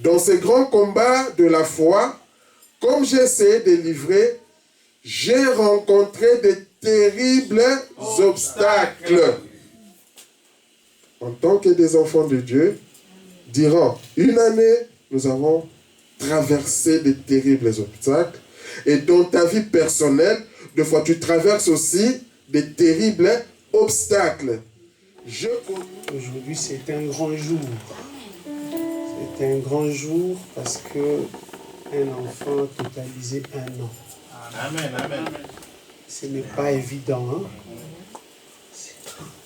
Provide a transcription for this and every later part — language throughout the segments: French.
Dans ces grands combats de la foi, comme j'ai essayé de livrer, j'ai rencontré de terribles obstacles. En tant que des enfants de Dieu, durant une année, nous avons traversé de terribles obstacles. Et dans ta vie personnelle, des fois tu traverses aussi de terribles obstacles. Aujourd'hui, c'est un grand jour. C'est un grand jour parce que un enfant totalisé 1 an. Amen, amen. Ce n'est pas évident. Hein?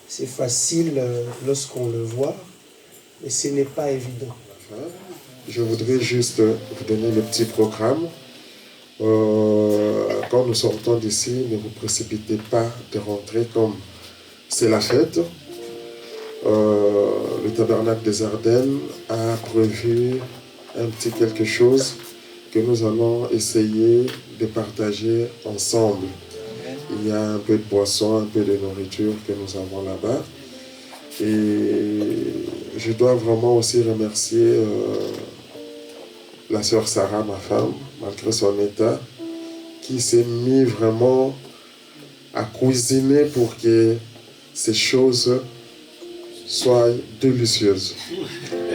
C'est facile lorsqu'on le voit, mais ce n'est pas évident. Je voudrais juste vous donner le petit programme. Quand nous sortons d'ici, ne vous précipitez pas de rentrer comme c'est la fête. Le tabernacle des Ardennes a prévu un petit quelque chose que nous allons essayer de partager ensemble. Il y a un peu de boisson, un peu de nourriture que nous avons là-bas. Et je dois vraiment aussi remercier la sœur Sarah, ma femme, malgré son état, qui s'est mis vraiment à cuisiner pour que ces choses soient délicieuses.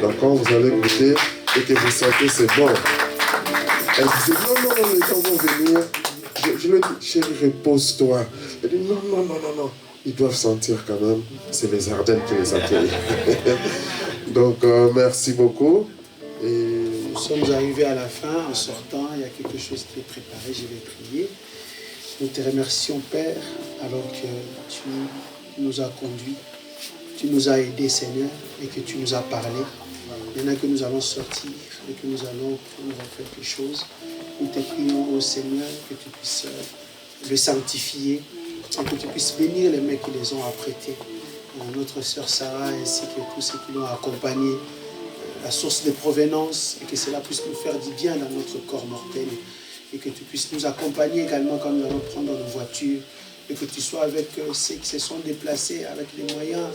Donc quand vous allez goûter et que vous sentez c'est bon, elle disait non, les gens vont venir. Je lui dis, chérie, repose-toi. Elle dit non, ils doivent sentir quand même, c'est les Ardennes qui les accueillent. Donc merci beaucoup. Et nous sommes arrivés à la fin, en sortant, il y a quelque chose qui est préparé, je vais prier. Nous te remercions, Père, alors que tu nous as conduits, tu nous as aidés, Seigneur, et que tu nous as parlé. Maintenant que nous allons sortir et que nous allons prendre quelque chose, nous te prions, au Seigneur, que tu puisses le sanctifier, et que tu puisses bénir les mains qui les ont apprêtés. Notre sœur Sarah ainsi que tous ceux qui l'ont accompagnée, la source de provenance, et que cela puisse nous faire du bien dans notre corps mortel, et que tu puisses nous accompagner également quand nous allons prendre nos voitures, et que tu sois avec ceux qui se sont déplacés avec les moyens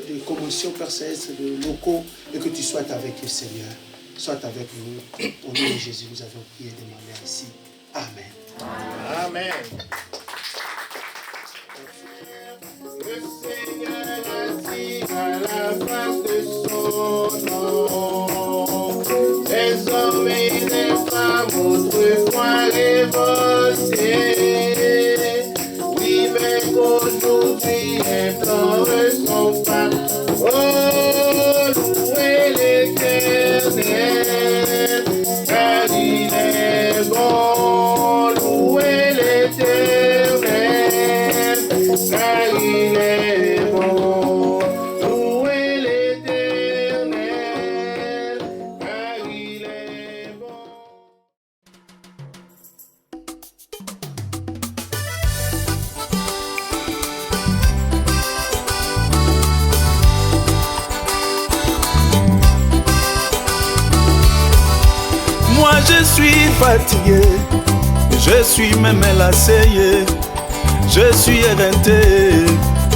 de commotion personnelle, de locaux, et que tu sois avec eux, Seigneur. Sois avec nous. Au nom de Jésus, nous avons prié et demandé ici. Amen. Amen. Le Seigneur assis à la face de son nom. Les hommes et les femmes autrefois révoltés. Oui, mais aujourd'hui implorent son pas. Oh, louez l'Éternel, car il est bon. Louez l'Éternel, car il est bon. Louez l'Éternel, car il est bon. Moi je suis fatigué, je suis même lassé, je suis éreinté,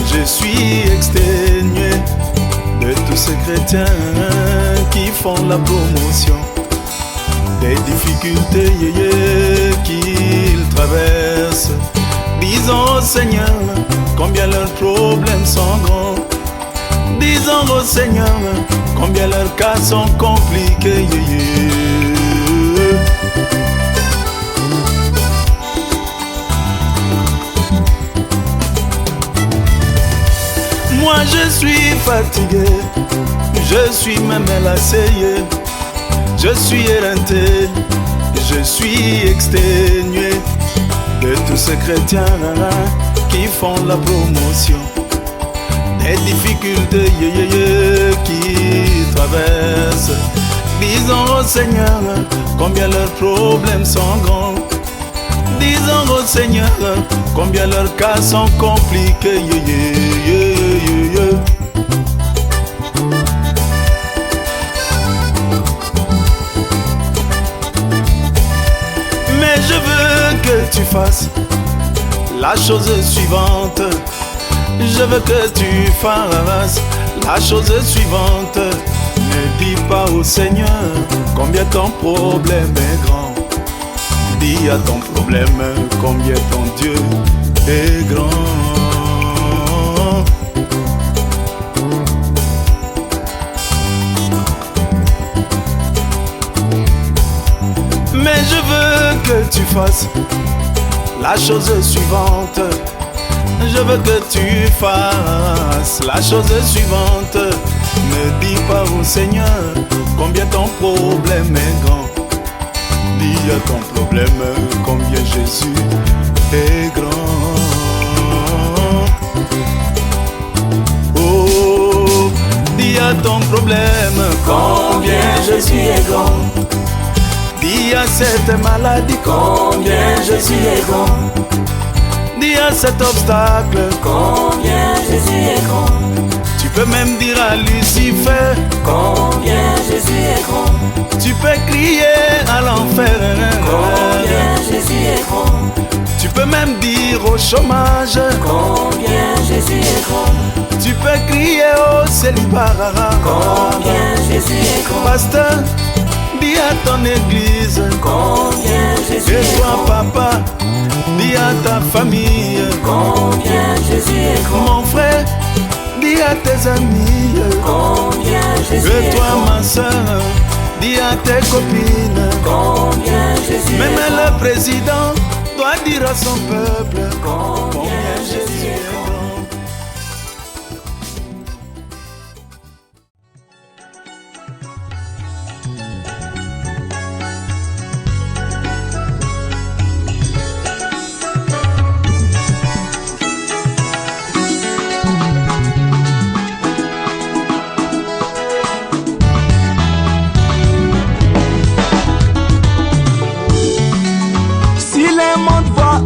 je suis exténué de tous ces chrétiens qui font la promotion des difficultés qu'ils traversent. Disons au Seigneur combien leurs problèmes sont grands. Disons au Seigneur combien leurs cas sont compliqués. Moi je suis fatigué, je suis même lassé, je suis éreinté, je suis exténué de tous ces chrétiens qui font la promotion des difficultés qu'ils traversent. Disons au Seigneur combien leurs problèmes sont grands. Disons au Seigneur combien leurs cas sont compliqués. Mais je veux que tu fasses la chose suivante. Je veux que tu fasses la chose suivante. Ne dis pas au Seigneur combien ton problème est grand. Dis à ton problème combien ton Dieu est grand. Mais je veux que tu fasses la chose suivante. Je veux que tu fasses la chose suivante. Ne dis pas au Seigneur combien ton problème est grand. Dis à ton problème combien Jésus est grand. Oh, dis à ton problème combien Jésus est grand. Dis à cette maladie combien Jésus est grand. Dis à cet obstacle combien Jésus est grand. Tu peux même dire à Lucifer combien Jésus est grand. Tu peux crier à l'enfer combien Jésus est grand. Tu peux même dire au chômage combien Jésus est grand. Tu peux crier au célibat combien Jésus est grand. Pasteur, dis à ton église combien Jésus est et toi grand. papa, dis à ta famille combien Jésus est grand. Mon frère, dis à tes amis combien Jésus et est toi grand. ma soeur, dis à tes copines combien Jésus est grand. Même le président doit dire à son peuple combien Jésus est grand.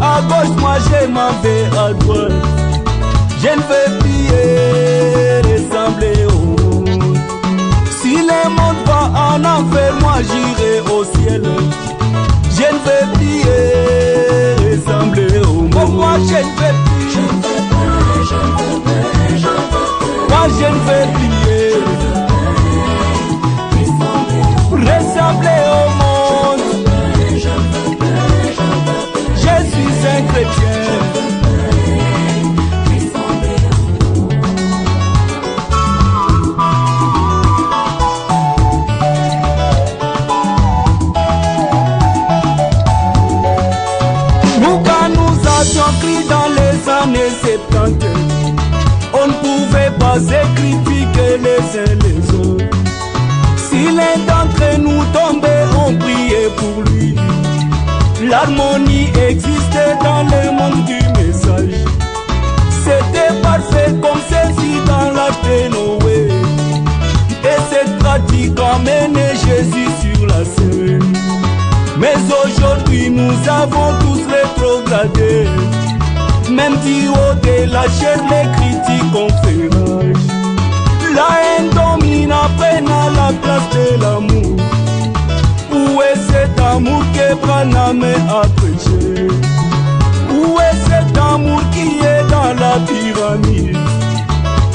À gauche, moi je m'en vais à droite. Je ne veux plus ressembler au monde. Si le monde va en enfer, moi j'irai au ciel. Je ne veux plus ressembler au monde. Pour moi je ne veux plus. Moi je ne veux plus ressembler au monde. Je suis un chrétien. Nous quand nous avions crié dans les années 70, on ne pouvait pas critiquer les uns les autres. Si l'un d'entre nous tombait, on priait pour lui. L'harmonie existait dans le monde du message. C'était parfait comme ceci dans la de Noé. Et cette pratique emmenait Jésus sur la scène. Mais aujourd'hui nous avons tous rétrogradé. Même du haut de la chair les critiques ont fait rage. La haine domine à peine à la place de l'amour. Où est cet amour que Branham a prêché? Où est cet amour qui est dans la pyramide?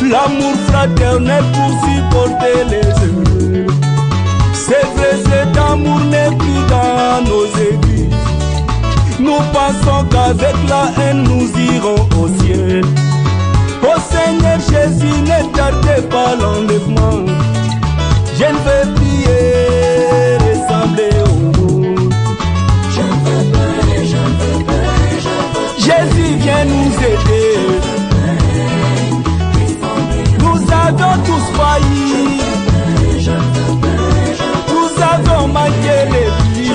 L'amour fraternel pour supporter les erreurs. C'est vrai, cet amour n'est plus dans nos églises. Nous pensons qu'avec la haine nous irons au ciel. Ô Seigneur Jésus, ne tardez pas l'enlèvement. Je ne veux plus ressembler au monde. Je ne veux plus, je ne veux plus, je ne veux plus. Jésus vient nous aider. Nous avons tous failli. Je ne veux plus, Nous avons manqué les vies.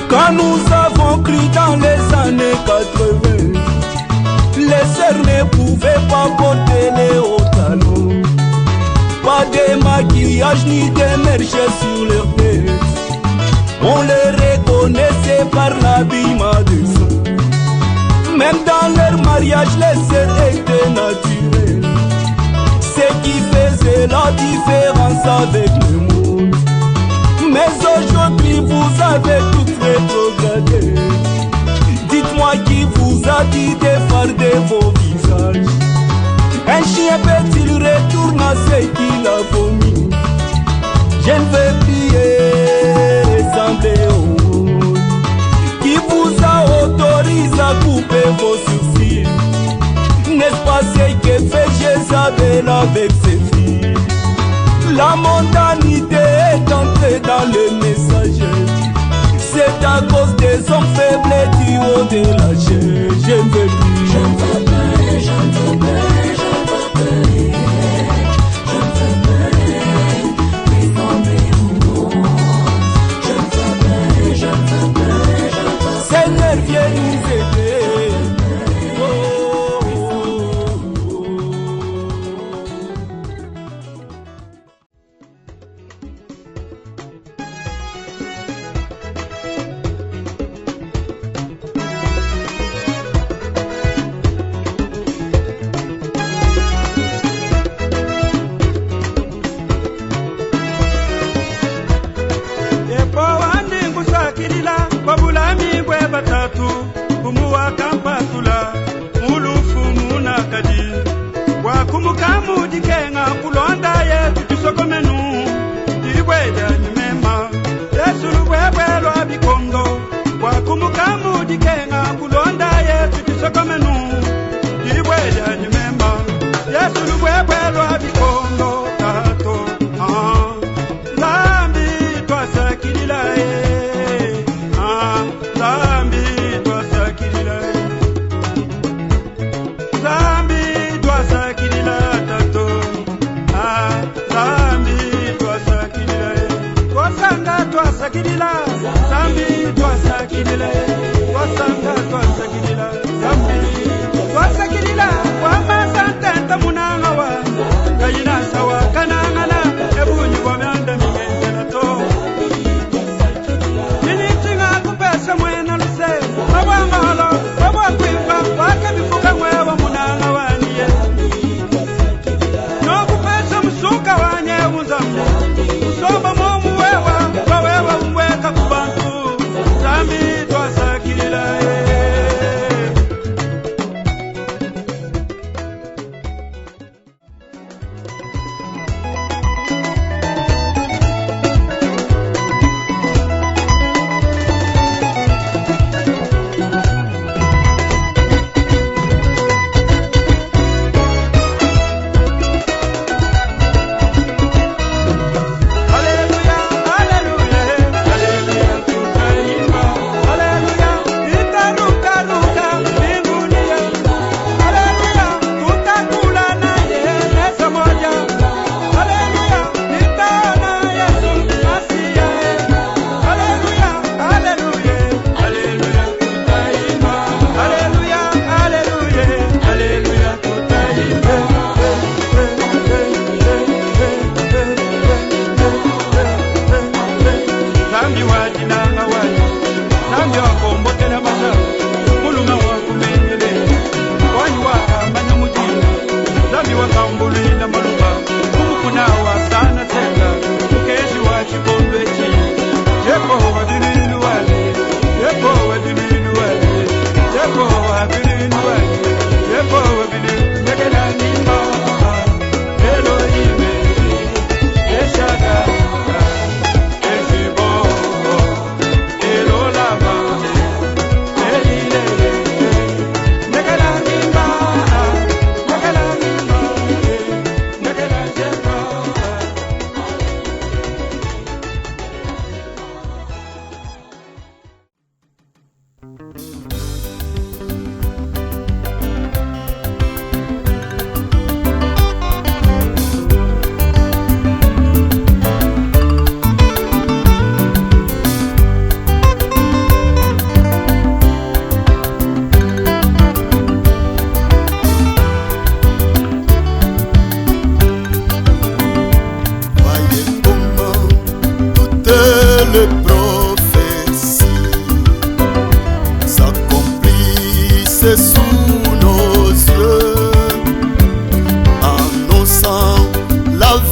Quand nous avons crié dans les années 80, les sœurs ne pouvaient pas porter les hauts talons. Pas de maquillage ni de merches sur leur tête. On les reconnaissait par l'habillement de sang. Même dans leur mariage, les sœurs étaient naturelles. Ce qui faisait la différence avec le monde. Mais aujourd'hui vous avez tout rétrogradé. Dites-moi qui vous a dit de farder vos visages. Un chien peut-il retourner à ce qu'il a vomi? Je ne veux plus ressembler au monde qui vous a autorisé à couper vos sourcils. N'est-ce pas ce que fait Jézabel avec ses filles? La mondanité est entrée dans le messager. C'est à cause des hommes faibles du haut de la chair. Je ne veux plus. Je ne veux plus, je ne veux plus, je ne veux plus. Je ne veux plus ressembler au monde. Je ne veux plus, je ne veux plus, je ne veux plus. Seigneur, viens nous aider.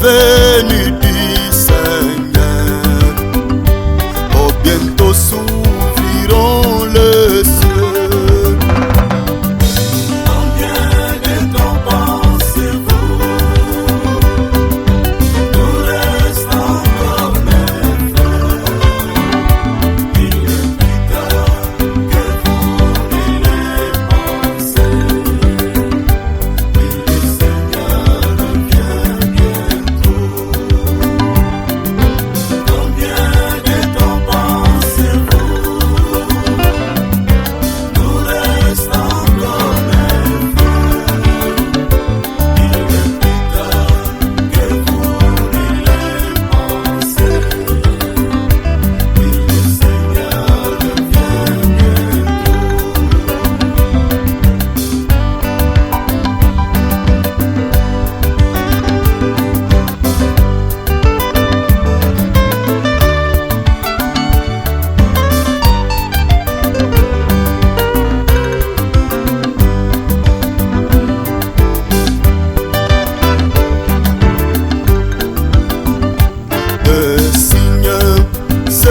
venue du Seigneur.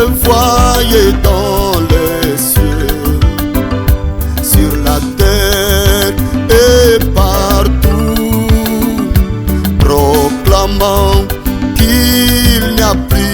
voyez dans les cieux, sur la terre et partout, proclamant qu'il n'y a plus